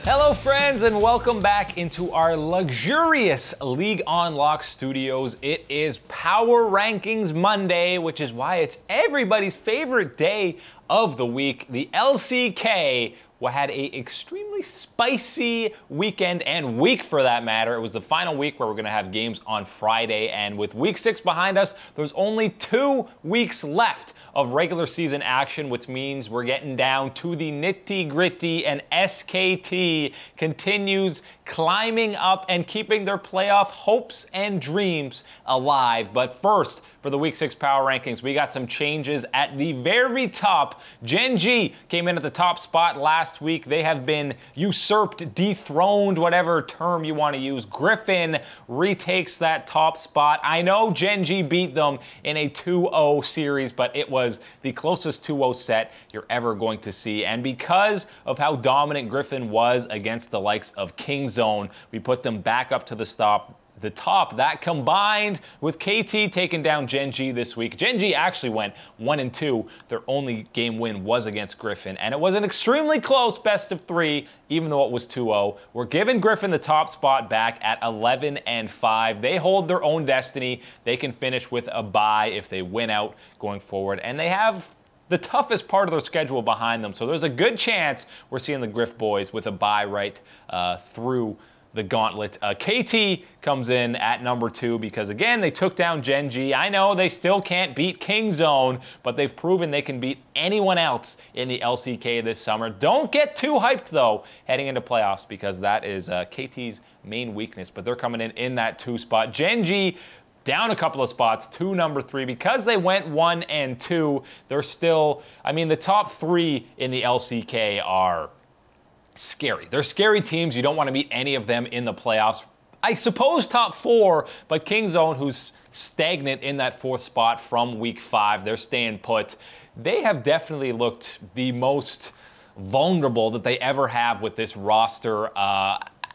Hello friends and welcome back into our luxurious League on Lock studios. It is Power Rankings Monday, which is why it's everybody's favorite day of the week. The LCK had an extremely spicy weekend and week for that matter. It was the final week where we're going to have games on Friday, and with week 6 behind us, there's only 2 weeks left of regular season action, which means we're getting down to the nitty-gritty, and SKT continues climbing up and keeping their playoff hopes and dreams alive. But first, for the Week 6 Power Rankings, we got some changes at the very top. Gen G came in at the top spot last week. They have been usurped, dethroned, whatever term you want to use. Griffin retakes that top spot. I know Gen G beat them in a 2-0 series, but it was the closest 2-0 set you're ever going to see. And because of how dominant Griffin was against the likes of Kingzone, we put them back up to the top. That combined with KT taking down Gen G this week. Gen G actually went 1-2. Their only game win was against Griffin, and it was an extremely close best of 3, even though it was 2-0. We're giving Griffin the top spot back at 11-5. They hold their own destiny. They can finish with a bye if they win out going forward, and they have the toughest part of their schedule behind them. So there's a good chance we're seeing the Griff boys with a bye right through the gauntlet. KT comes in at number 2 because, again, they took down Gen G. I know they still can't beat Kingzone, but they've proven they can beat anyone else in the LCK this summer. Don't get too hyped, though, heading into playoffs, because that is KT's main weakness, but they're coming in that 2 spot. Gen G down a couple of spots to number 3 because they went 1-2. They're still, I mean, the top 3 in the LCK are scary. They're scary teams. You don't want to meet any of them in the playoffs. I suppose top 4, but Kingzone, who's stagnant in that 4th spot from week 5, they're staying put. They have definitely looked the most vulnerable that they ever have with this roster,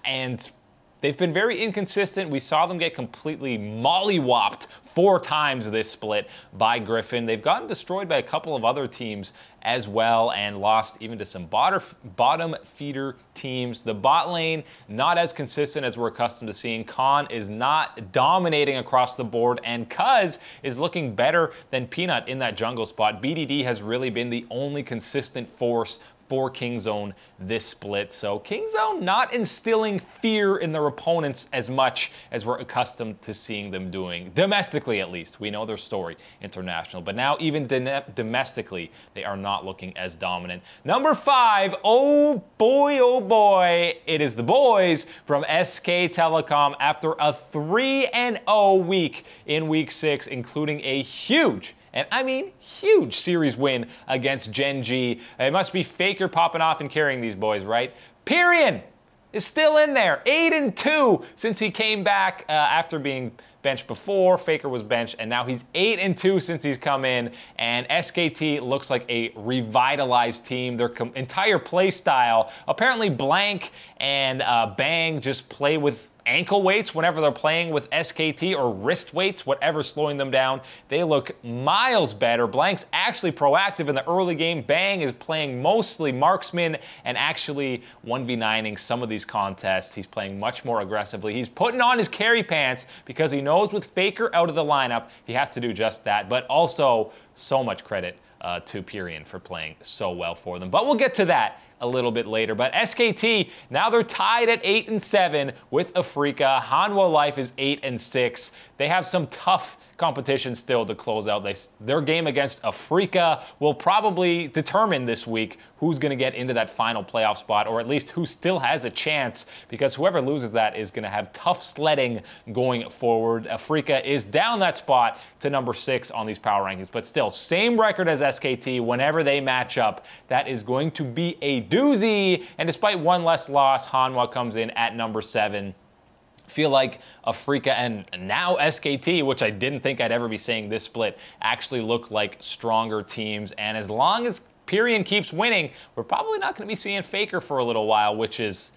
and they've been very inconsistent. We saw them get completely mollywopped 4 times this split by Griffin. They've gotten destroyed by a couple of other teams as well and lost even to some bottom feeder teams. The bot lane, not as consistent as we're accustomed to seeing. Khan is not dominating across the board, and Cuz is looking better than Peanut in that jungle spot. BDD has really been the only consistent force for Kingzone this split. So Kingzone not instilling fear in their opponents as much as we're accustomed to seeing them doing. Domestically, at least. We know their story international. But now even domestically, they are not looking as dominant. Number 5, oh boy, it is the boys from SK Telecom after a 3-0 week in week 6, including a huge, and I mean huge, series win against Gen G. It must be Faker popping off and carrying these boys, right? Pyrian is still in there, 8-2 since he came back after being benched before. Faker was benched, and now he's 8-2 since he's come in, and SKT looks like a revitalized team. Their entire play style, apparently Blank and Bang just play with ankle weights whenever they're playing with SKT, or wrist weights, whatever's slowing them down. They look miles better. Blank's actually proactive in the early game. Bang is playing mostly marksman and actually 1v9ing some of these contests. He's playing much more aggressively. He's putting on his carry pants because he knows with Faker out of the lineup, he has to do just that. But also, so much credit to Pyrian for playing so well for them. But we'll get to that a little bit later. But SKT, now they're tied at 8-7 with Afrika. Hanwha Life is 8-6. They have some tough competition still to close out. Their game against Afrika will probably determine this week who's going to get into that final playoff spot, or at least who still has a chance, because whoever loses that is going to have tough sledding going forward. Afrika is down that spot to number 6 on these power rankings, but still, same record as SKT whenever they match up. That is going to be a doozy, and despite one less loss, Hanwha comes in at number 7. Feel like Afrika and now SKT, which I didn't think I'd ever be saying this split, actually look like stronger teams. And as long as Pyrian keeps winning, we're probably not going to be seeing Faker for a little while, which is,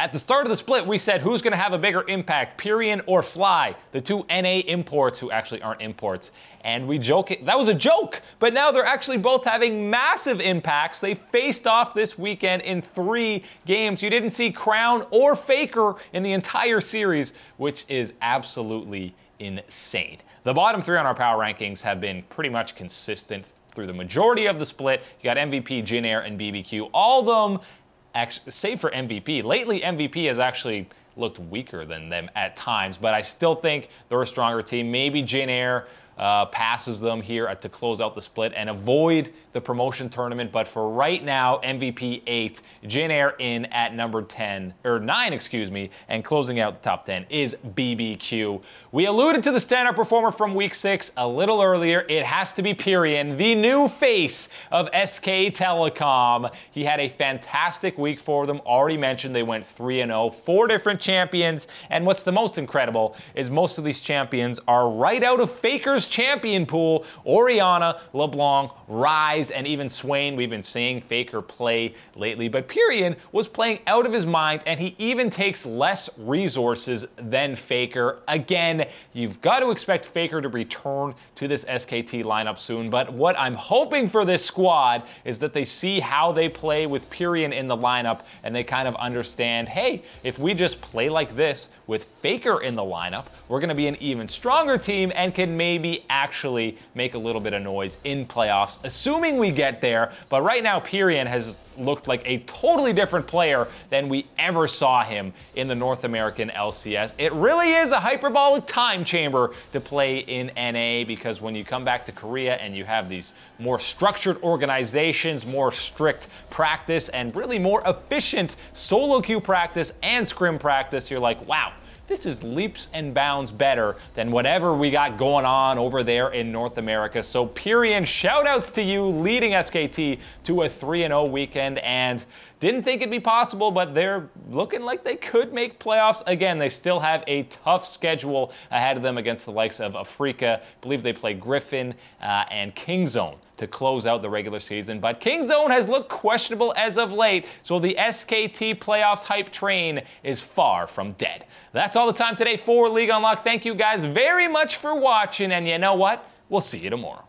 At the start of the split, we said who's going to have a bigger impact, Pyrion or Fly, the two NA imports who actually aren't imports. And we joke, that was a joke, but now they're actually both having massive impacts. They faced off this weekend in 3 games. You didn't see Crown or Faker in the entire series, which is absolutely insane. The bottom 3 on our power rankings have been pretty much consistent through the majority of the split. You got MVP, Jin Air, and BBQ. All of them, actually, save for MVP. Lately, MVP has actually looked weaker than them at times, but I still think they're a stronger team. Maybe Jin Air passes them here to close out the split and avoid the promotion tournament. But for right now, MVP 8, Jin Air in at number 10, or 9, excuse me, and closing out the top 10 is BBQ. We alluded to the standout performer from week 6 a little earlier. It has to be Pyrion, the new face of SK Telecom. He had a fantastic week for them. Already mentioned they went 3-0, 4 different champions. And what's the most incredible is most of these champions are right out of Faker's champion pool. Orianna, LeBlanc, Rise, and even Swain. We've been seeing Faker play lately, but Pyrion was playing out of his mind, and he even takes less resources than Faker. Again, you've got to expect Faker to return to this SKT lineup soon, but what I'm hoping for this squad is that they see how they play with Pyrion in the lineup, and they kind of understand, hey, if we just play like this with Faker in the lineup, we're going to be an even stronger team and can maybe actually make a little bit of noise in playoffs, assuming we get there. But right now, Pyrion has looked like a totally different player than we ever saw him in the North American LCS. It really is a hyperbolic time chamber to play in NA, because when you come back to Korea and you have these more structured organizations, more strict practice, and really more efficient solo queue practice and scrim practice, you're like, wow, this is leaps and bounds better than whatever we got going on over there in North America. So Pyrion, shout outs to you leading SKT to a 3-0 weekend, and didn't think it'd be possible, but they're looking like they could make playoffs. Again, they still have a tough schedule ahead of them against the likes of Afrika. I believe they play Griffin and Kingzone to close out the regular season, but Kingzone has looked questionable as of late, so the SKT playoffs hype train is far from dead. That's all the time today for League Unlocked. Thank you guys very much for watching, and you know what? We'll see you tomorrow.